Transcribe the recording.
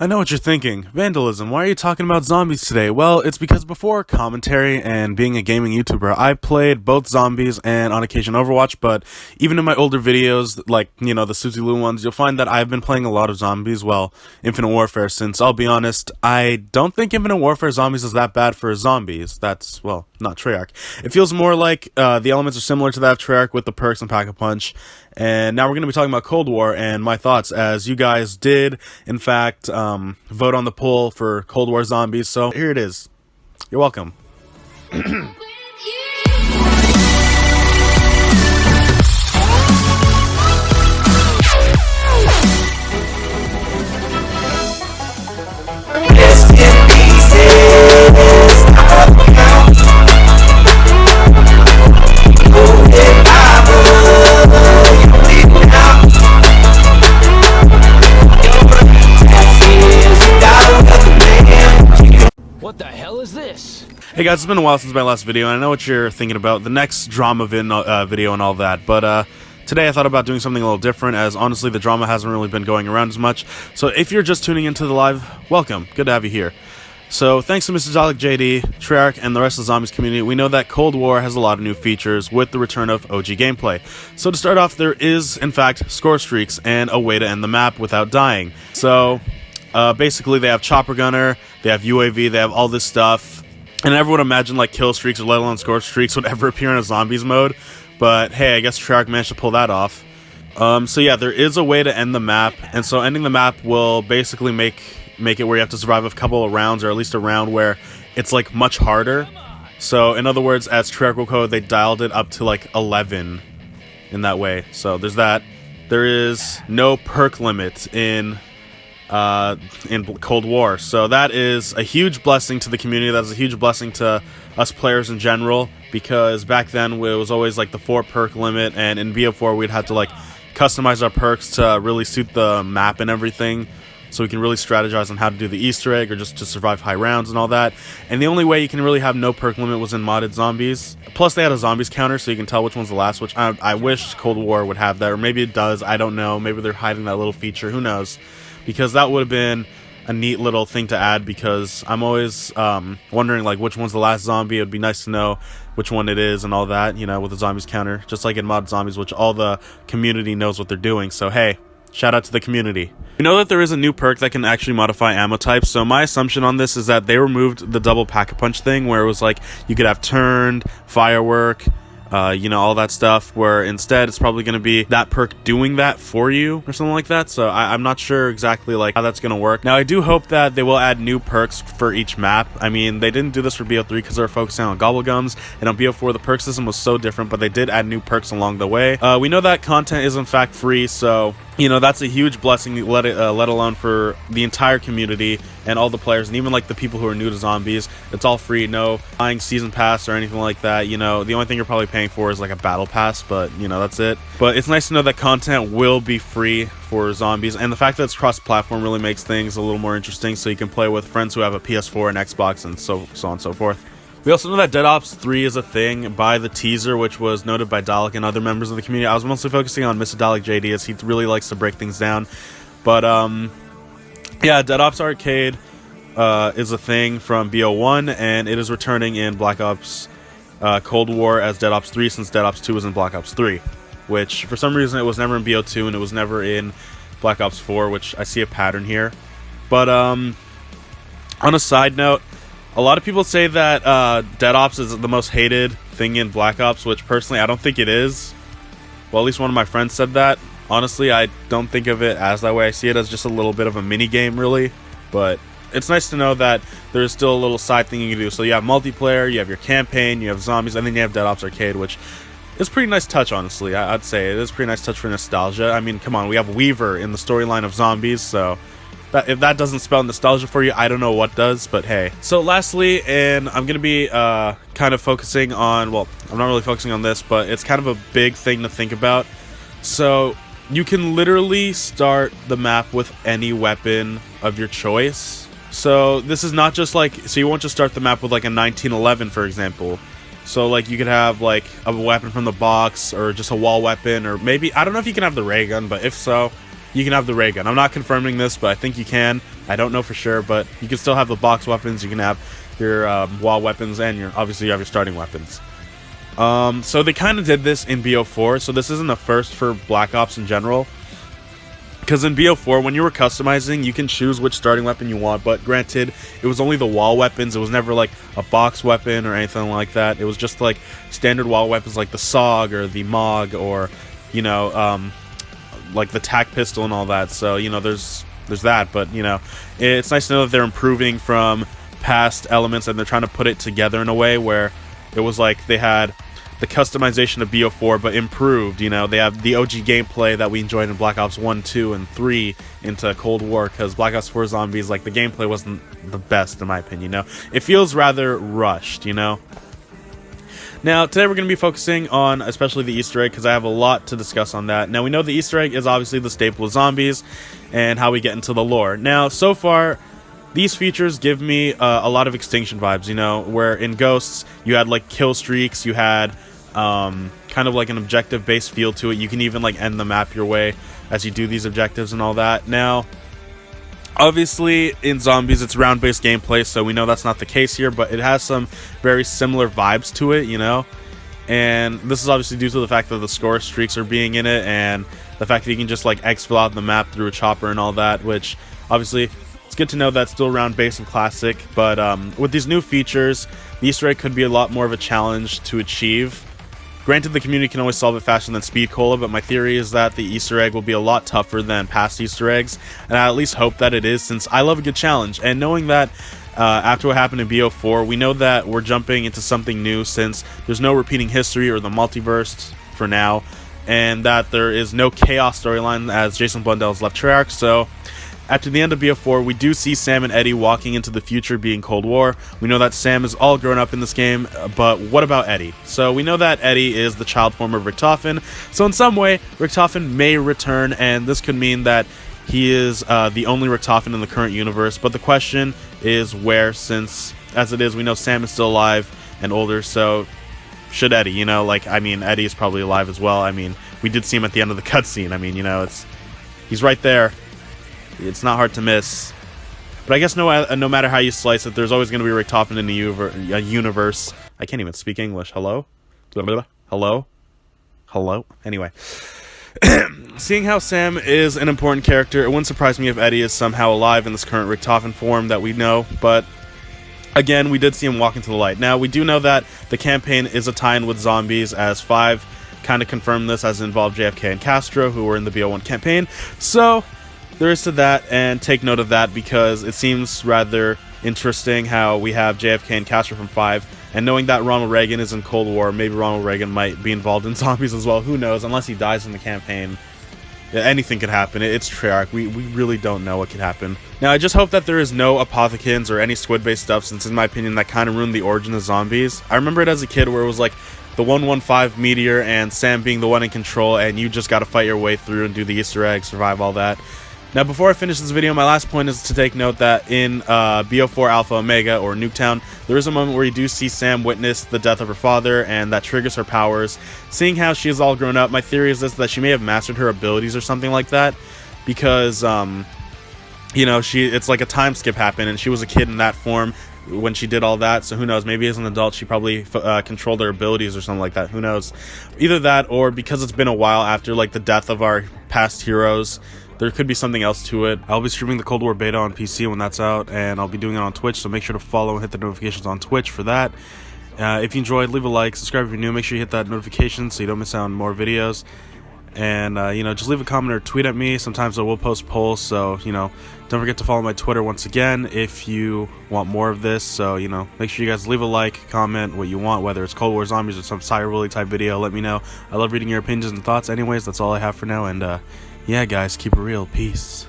I know what you're thinking. Vandalism, why are you talking about zombies today? Well, it's because before commentary and being a gaming YouTuber, I played both zombies and on occasion Overwatch, but even in my older videos, like, the Suzy-Lou ones, you'll find that I've been playing a lot of zombies, well, Infinite Warfare, since, I'll be honest, I don't think Infinite Warfare zombies is that bad for zombies. That's, well, not Treyarch. It feels more like the elements are similar to that of Treyarch with the perks and Pack-a-Punch. And now we're going to be talking about Cold War and my thoughts, as you guys did, in fact, vote on the poll for Cold War zombies. So here it is. You're welcome. What the hell is this? Hey guys, it's been a while since my last video, and I know what you're thinking about, the next drama video and all that, but today I thought about doing something a little different, as honestly the drama hasn't really been going around as much. So if you're just tuning into the live, welcome, good to have you here. So thanks to Mr. Dalek JD, Treyarch, and the rest of the zombies community, we know that Cold War has a lot of new features with the return of OG gameplay. So to start off, there is in fact score streaks and a way to end the map without dying. So basically they have Chopper Gunner, they have UAV, they have all this stuff, and everyone would imagine like kill streaks or let alone score streaks would ever appear in a zombies mode, but hey, I guess Treyarch managed to pull that off. So yeah, there is a way to end the map, and so ending the map will basically make it where you have to survive a couple of rounds, or at least a round where it's like much harder. So in other words, as Treyarch will code, they dialed it up to like 11 in that way. So there's that. There is no perk limit in Cold War, so that is a huge blessing to the community. That's a huge blessing to us players in general, because back then it was always like the 4 perk limit, and in BO4 we'd have to like customize our perks to really suit the map and everything, so we can really strategize on how to do the Easter egg or just to survive high rounds and all that. And the only way you can really have no perk limit was in modded zombies. Plus they had a zombies counter, so you can tell which one's the last, which I wish Cold War would have that, or maybe it does, I don't know, maybe they're hiding that little feature, who knows, because that would have been a neat little thing to add, because I'm always wondering like which one's the last zombie. It would be nice to know which one it is and all that, with the zombies counter, just like in mod zombies, which all the community knows what they're doing. So hey, shout out to the community. We know that there is a new perk that can actually modify ammo types, so my assumption on this is that they removed the double pack-a-punch thing, where it was like you could have turned, firework, all that stuff, where instead it's probably going to be that perk doing that for you or something like that. So I'm not sure exactly like how that's going to work. Now I do hope that they will add new perks for each map. I mean, they didn't do this for BO3 because they were focusing on Gobblegums, and on BO4 the perk system was so different, but they did add new perks along the way. We know that content is in fact free, so that's a huge blessing, let alone for the entire community and all the players, and even like the people who are new to zombies. It's all free, no buying season pass or anything like that. The only thing you're probably paying for is like a battle pass, but that's it. But it's nice to know that content will be free for zombies, and the fact that it's cross-platform really makes things a little more interesting, so you can play with friends who have a PS4 and Xbox and so on and so forth. We also know that Dead Ops 3 is a thing by the teaser, which was noted by Dalek and other members of the community. I was mostly focusing on Mr. Dalek JD, as he really likes to break things down. But, yeah, Dead Ops Arcade is a thing from BO1, and it is returning in Black Ops Cold War as Dead Ops 3, since Dead Ops 2 was in Black Ops 3, which for some reason it was never in BO2, and it was never in Black Ops 4, which I see a pattern here. But, on a side note, a lot of people say that Dead Ops is the most hated thing in Black Ops, which personally I don't think it is. Well, at least one of my friends said that. Honestly, I don't think of it as that way. I see it as just a little bit of a mini game, really. But it's nice to know that there's still a little side thing you can do. So you have multiplayer, you have your campaign, you have zombies, and then you have Dead Ops Arcade, which is a pretty nice touch, honestly. I'd say it is a pretty nice touch for nostalgia. I mean, come on, we have Weaver in the storyline of zombies, so if that doesn't spell nostalgia for you, I don't know what does, but hey. So lastly, and I'm going to be kind of focusing on, well, I'm not really focusing on this, but it's kind of a big thing to think about. So you can literally start the map with any weapon of your choice. So this is not just like, so you won't just start the map with like a 1911, for example. So like you could have like a weapon from the box, or just a wall weapon, or maybe, I don't know if you can have the ray gun, but if so, you can have the ray gun. I'm not confirming this, but I think you can. I don't know for sure, but you can still have the box weapons. You can have your wall weapons, and obviously you have your starting weapons. So they kind of did this in BO4, so this isn't a first for Black Ops in general. Because in BO4, when you were customizing, you can choose which starting weapon you want, but granted, it was only the wall weapons. It was never like a box weapon or anything like that. It was just like standard wall weapons like the SOG or the MOG or, you know, like the TAC pistol and all that. So, you know, there's that, but, you know, it's nice to know that they're improving from past elements and they're trying to put it together in a way where it was like they had the customization of BO4 but improved. You know, they have the OG gameplay that we enjoyed in Black Ops 1, 2, and 3 into Cold War, because Black Ops 4 Zombies, like, the gameplay wasn't the best in my opinion. You know, it feels rather rushed, you know. Now, today we're going to be focusing on especially the Easter egg, because I have a lot to discuss on that. Now, we know the Easter egg is obviously the staple of Zombies and how we get into the lore. Now, so far, these features give me a lot of Extinction vibes, you know, where in Ghosts, you had, like, kill streaks, you had kind of like an objective-based feel to it. You can even, like, end the map your way as you do these objectives and all that. Now, obviously, in Zombies, it's round-based gameplay, so we know that's not the case here, but it has some very similar vibes to it, you know? And this is obviously due to the fact that the score streaks are being in it, and the fact that you can just, like, exfil out the map through a chopper and all that, which, obviously, it's good to know that's still round-based and classic, but with these new features, the Easter egg could be a lot more of a challenge to achieve. Granted, the community can always solve it faster than Speed Cola, but my theory is that the Easter egg will be a lot tougher than past Easter eggs, and I at least hope that it is, since I love a good challenge. And knowing that after what happened in BO4, we know that we're jumping into something new, since there's no repeating history or the multiverse for now, and that there is no chaos storyline as Jason Blundell's left Treyarch. So after the end of BO4, we do see Sam and Eddie walking into the future, being Cold War. We know that Sam is all grown up in this game, but what about Eddie? So we know that Eddie is the child form of Richtofen, so in some way, Richtofen may return, and this could mean that he is the only Richtofen in the current universe, but the question is where, since, as it is, we know Sam is still alive and older, so should Eddie, you know, like, I mean, Eddie is probably alive as well. I mean, we did see him at the end of the cutscene. I mean, you know, he's right there. It's not hard to miss. But I guess no matter how you slice it, there's always going to be Richtofen in the universe. I can't even speak English. Hello? Hello? Hello? Anyway. Seeing how Sam is an important character, it wouldn't surprise me if Eddie is somehow alive in this current Richtofen form that we know, but again, we did see him walk into the light. Now, we do know that the campaign is a tie-in with Zombies, as 5 kind of confirmed this, as it involved JFK and Castro, who were in the BO1 campaign. So there is to that, and take note of that, because it seems rather interesting how we have JFK and Castro from 5, and knowing that Ronald Reagan is in Cold War, maybe Ronald Reagan might be involved in Zombies as well. Who knows? Unless he dies in the campaign, anything could happen. It's Treyarch. We really don't know what could happen. Now, I just hope that there is no Apothicons or any squid-based stuff, since in my opinion that kind of ruined the origin of Zombies. I remember it as a kid where it was like the 115 meteor and Sam being the one in control, and you just got to fight your way through and do the Easter egg, survive all that. Now, before I finish this video, my last point is to take note that in BO4 Alpha Omega, or Nuketown, there is a moment where you do see Sam witness the death of her father, and that triggers her powers. Seeing how she is all grown up, my theory is this, that she may have mastered her abilities or something like that, because, you know, it's like a time skip happened, and she was a kid in that form when she did all that, so who knows, maybe as an adult she probably controlled her abilities or something like that, who knows. Either that, or because it's been a while after, like, the death of our past heroes, there could be something else to it. I'll be streaming the Cold War beta on PC when that's out, and I'll be doing it on Twitch, so make sure to follow and hit the notifications on Twitch for that. If you enjoyed, leave a like, subscribe if you're new, make sure you hit that notification so you don't miss out on more videos. And, you know, just leave a comment or tweet at me. Sometimes I will post polls, so, you know, don't forget to follow my Twitter once again if you want more of this. So, you know, make sure you guys leave a like, comment what you want, whether it's Cold War Zombies or some Cyber Bully type video. Let me know. I love reading your opinions and thoughts. Anyways, that's all I have for now, and, yeah, guys, keep it real. Peace.